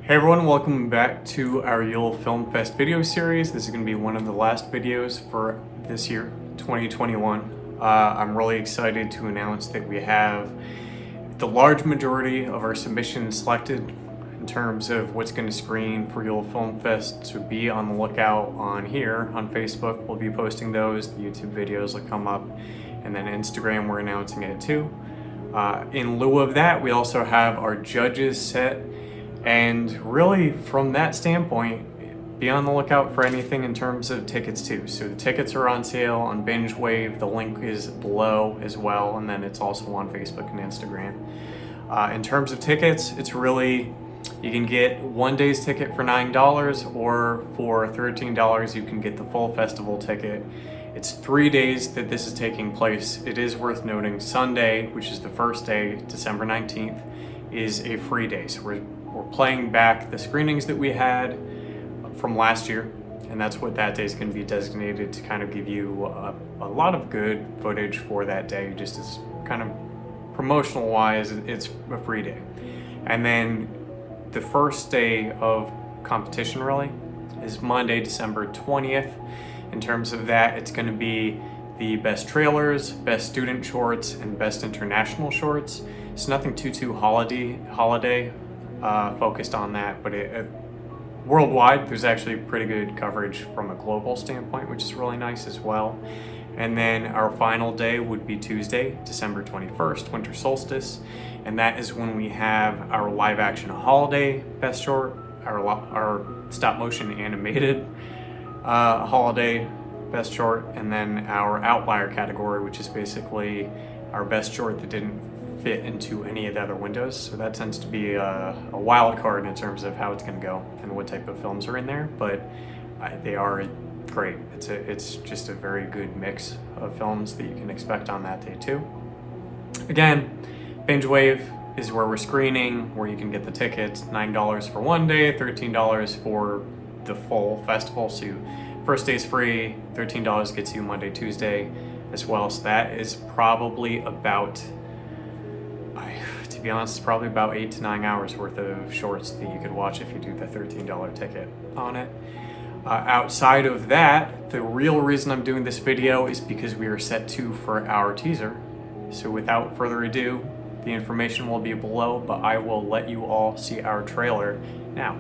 Hey everyone, welcome back to our Yule Film Fest video series. This is going to be one of the last videos for this year, 2021. I'm really excited to announce that we have the large majority of our submissions selected in terms of what's going to screen for Yule Film Fest. So be on the lookout on here, on Facebook. We'll be posting those, the YouTube videos will come up, and then Instagram we're announcing it too. In lieu of that, we also have our judges set. And really, from that standpoint, be on the lookout for anything in terms of tickets too. So the tickets are on sale on Binge Wave. The link is below as well, and then it's also on Facebook and Instagram. In terms of tickets, it's really, you can get one day's ticket for $9, or for $13 you can get the full festival ticket. It's 3 days that this is taking place. It is worth noting, Sunday, which is the first day, December 19th, is a free day. So we're playing back the screenings that we had from last year, and that's what that day is going to be designated to kind of give you a lot of good footage for that day, just as kind of promotional wise. It's a free day. And then the first day of competition really is Monday, December 20th. In terms of that, it's going to be the best trailers, best student shorts, and best international shorts. It's nothing too holiday focused on that, but worldwide there's actually pretty good coverage from a global standpoint, which is really nice as well. And then our final day would be Tuesday, December 21st, winter solstice, and that is when we have our live action holiday best short, our stop motion animated holiday best short, and then our Outlier category, which is basically our best short that didn't fit into any of the other windows. So that tends to be a wild card in terms of how it's going to go and what type of films are in there, but they are great. It's just a very good mix of films that you can expect on that day too. Again, Binge Wave is where we're screening, where you can get the tickets, $9 for one day, $13 for the full festival. So first day's free, $13 gets you Monday, Tuesday as well. So that is probably about, to be honest, it's probably about 8 to 9 hours worth of shorts that you could watch if you do the $13 ticket on it. Outside of that, the real reason I'm doing this video is because we are set to for our teaser. So without further ado, the information will be below, but I will let you all see our trailer now.